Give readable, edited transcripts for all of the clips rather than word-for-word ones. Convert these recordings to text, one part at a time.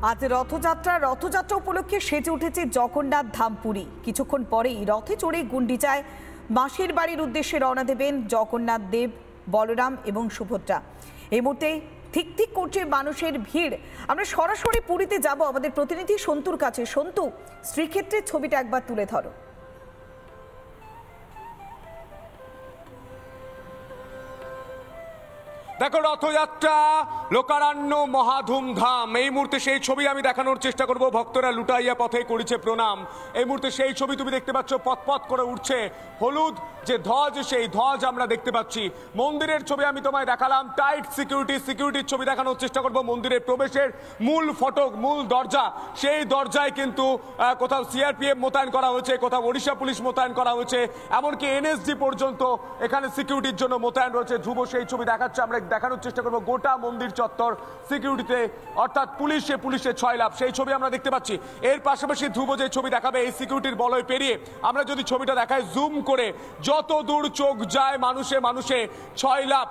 আজ রথযাত্রা উপলক্ষে সেজে উঠেছে জগন্নাথ ধাম পুরী। কিছুক্ষণ পরেই রথে চড়ে গুন্ডিচায় মাসির বাড়ির উদ্দেশ্যে রওনা দেবেন জগন্নাথ দেব, বলরাম এবং সুভদ্রা। এই মুহূর্তে ঠিক করছে মানুষের ভিড়। আমরা সরাসরি পুরীতে যাব আমাদের প্রতিনিধি সন্তুর কাছে। সন্তু, শ্রীক্ষেত্রের ছবিটা একবার তুলে ধরো। দেখো, রথযাত্রা লোকারণ্য মহাধুমধাম। এই মুহূর্তে সেই ছবি আমি দেখানোর চেষ্টা করব। ভক্তরা লুটাইয়া পথে করেছে প্রণাম। এই মুহূর্তে সেই ছবি তুমি দেখতে পাচ্ছ, পথ করে উঠছে হলুদ যে ধ্বজ, সেই ধ্বজ আমরা দেখতে পাচ্ছি। মন্দিরের ছবি আমি তোমায় দেখালাম, টাইট সিকিউরিটির ছবি দেখানোর চেষ্টা করব। মন্দিরের প্রবেশের মূল ফটক, মূল দরজা, সেই দরজায় কিন্তু কোথাও সিআরপিএফ মোতায়েন করা হয়েছে, কোথাও ওড়িশা পুলিশ মোতায়েন করা হয়েছে, এমনকি এনএসজি পর্যন্ত এখানে সিকিউরিটির জন্য মোতায়েন রয়েছে। ধ্রুব সেই ছবি দেখাচ্ছে, আমরা দেখানোর চেষ্টা করবো। গোটা মন্দির চত্বর সিকিউরিটিতে, অর্থাৎ পুলিশে 6 লাখ, সেই ছবি আমরা দেখতে পাচ্ছি। এর পাশাপাশি ধ্রুব যে ছবি দেখাবে, এই সিকিউরিটির বলয় পেরিয়ে আমরা যদি ছবিটা দেখাই জুম করে, যত দূর চোখ যায় মানুষে 6 লাখ,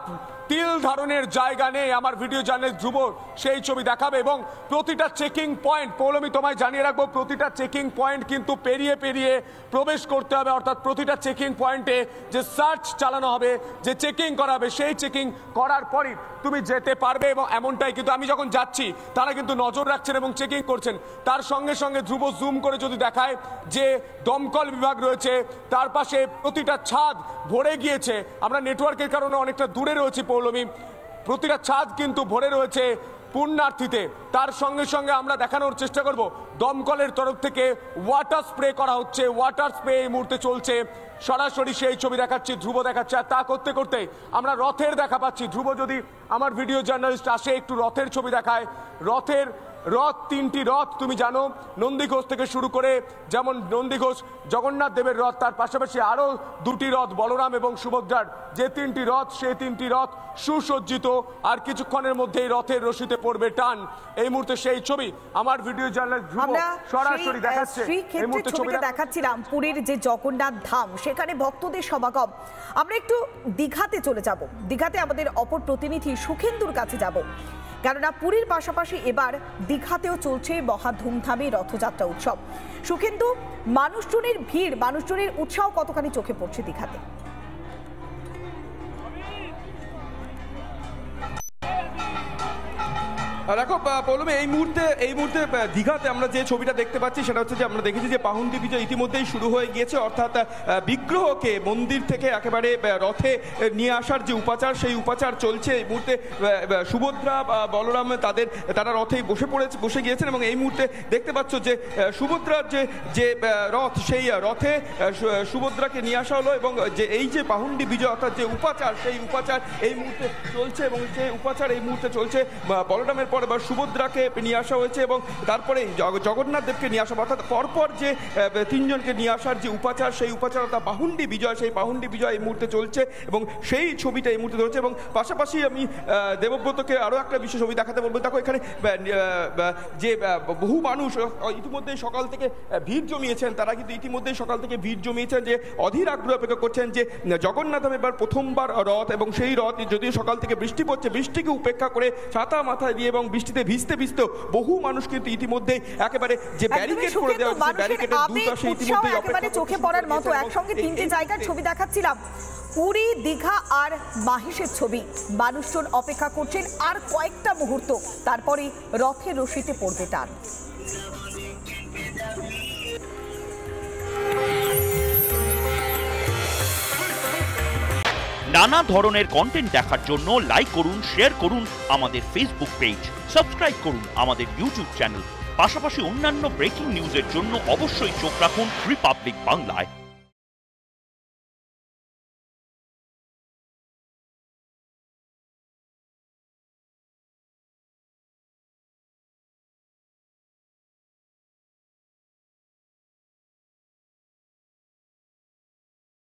তিল ধারণের জায়গা নেই। আমার ভিডিও জার্নালিস্ট ধ্রুব সেই ছবি দেখাবে এবং প্রতিটা চেকিং পয়েন্ট, পৌলমী তোমায় জানিয়ে রাখবো, প্রতিটা চেকিং পয়েন্ট কিন্তু পেরিয়ে প্রবেশ করতে হবে। অর্থাৎ প্রতিটা চেকিং পয়েন্টে যে সার্চ চালানো হবে, যে চেকিং করা হবে, সেই চেকিং করার পরই তুমি যেতে পারবে। এবং এমনটাই কিন্তু আমি যখন যাচ্ছি তারা কিন্তু নজর রাখছেন এবং চেকিং করছেন। তার সঙ্গে ধ্রুব জুম করে যদি দেখায় যে দমকল বিভাগ রয়েছে, তার পাশে প্রতিটা ছাদ ভরে গিয়েছে। আমরা নেটওয়ার্কের কারণে অনেকটা দূরে রয়েছি পৌলমী, প্রতিটা ছাদ কিন্তু ভরে রয়েছে পুণ্যার্থীতে। তার সঙ্গে আমরা দেখানোর চেষ্টা করব, দমকলের তরফ থেকে ওয়াটার স্প্রে করা হচ্ছে। ওয়াটার স্প্রে এই মুহূর্তে চলছে। সরাসরি সেই ছবি দেখাচ্ছি, ধ্রুব দেখাচ্ছে। আর তা করতে আমরা রথের দেখা পাচ্ছি। ধ্রুব যদি আমার ভিডিও জার্নালিস্ট আসে, একটু রথের ছবি দেখায়। রথ 3টি রথ তুমি জানো, নন্দীঘোষ থেকে শুরু করে, যেমন নন্দীঘোষ জগন্নাথ দেবের রথ, তার পাশাপাশি আরও 2টি রথ বলরাম এবং সুভদ্রার, যে 3টি রথ, সেই 3টি রথ সুসজ্জিত। আর কিছুক্ষণের মধ্যেই রথের রশিতে পড়বে টান। এই মুহূর্তে সেই ছবি আমার ভিডিও জার্নালিস্ট ধ্রুব সরাসরি দেখাচ্ছে। এই মুহূর্তে ছবিটা দেখাচ্ছিলাম পুরীর যে জগন্নাথ ধাম, সেখানে ভক্তদের সমাগম। আমরা একটু দীঘাতে চলে যাব। দীঘাতে আমাদের অপর প্রতিনিধি সুখেন্দুর কাছে যাব, কেননা পুরীর পাশাপাশি এবার দীঘাতেও চলছে মহা ধুমধামে রথযাত্রা উৎসব। সুখেন্দু, মানুষজনের ভিড়, মানুষজনের উৎসাহ কতখানি চোখে পড়ছে দীঘাতে? দেখো পৌলমী, এই মুহূর্তে দীঘাতে আমরা যে ছবিটা দেখতে পাচ্ছি সেটা হচ্ছে যে আমরা দেখেছি যে পাহুন্ডি বিজয় ইতিমধ্যেই শুরু হয়ে গিয়েছে। অর্থাৎ বিগ্রহকে মন্দির থেকে একেবারে রথে নিয়ে আসার যে উপাচার, সেই উপাচার চলছে। এই মুহূর্তে সুভদ্রা, বলরাম তারা রথে বসে গিয়েছেন এবং এই মুহূর্তে দেখতে পাচ্ছ যে সুভদ্রার যে রথ, সেই রথে সুভদ্রাকে নিয়ে আসা হলো এবং এই যে পাহুন্ডি বিজয় অর্থাৎ যে উপাচার, সেই উপাচার এই মুহূর্তে চলছে এবং সেই উপাচার এই মুহূর্তে চলছে। বলরামের পরে এবার সুভদ্রাকে নিয়ে আসা হয়েছে এবং তারপরে জগন্নাথ দেবকে নিয়ে আসা, অর্থাৎ পরপর যে 3জনকে নিয়ে আসার যে উপাচার, সেই উপাচার অর্থাৎ পাহুন্ডি বিজয়, সেই পাহুন্ডি বিজয় এই মুহূর্তে চলছে এবং সেই ছবিটা এই মুহূর্তে ধরছে। এবং পাশাপাশি আমি দেবব্রতকে আরও একটা বিশেষ ছবি দেখাতে বলবো। দেখো, এখানে যে বহু মানুষ ইতিমধ্যেই সকাল থেকে ভিড় জমিয়েছেন, তারা কিন্তু ইতিমধ্যেই সকাল থেকে ভিড় জমিয়েছেন, যে অধীর আগ্রহ অপেক্ষা করছেন যে জগন্নাথ ধামে এবার প্রথমবার রথ। এবং সেই রথ, যদিও সকাল থেকে বৃষ্টি পড়ছে, বৃষ্টিকে উপেক্ষা করে ছাতা মাথায় দিয়ে এবং বৃষ্টিতে ভিজতে বহু মানুষ কিন্তু ইতিমধ্যে একেবারে যে ব্যারিকেড করে দেওয়া হয়েছে, ব্যারিকেডের দুপাশে ইতিমধ্যেই একেবারে চোখে পড়ার মতো একসঙ্গে 3টি জায়গার ছবি দেখাচ্ছিলাম, পুরী, দীঘা আর মাহেশের ছবি। মানুষজন অপেক্ষা করছেন আর কয়েকটা মুহূর্ত, তারপরে রথের রশিতে পড়বে টান। নানা ধরনের কন্টেন্ট দেখার জন্য লাইক করুন, শেয়ার করুন আমাদের ফেসবুক পেজ, সাবস্ক্রাইব করুন আমাদের ইউটিউব চ্যানেল। পাশাপাশি অন্যান্য ব্রেকিং নিউজের জন্য অবশ্যই চোখ রাখুন রিপাবলিক বাংলায়।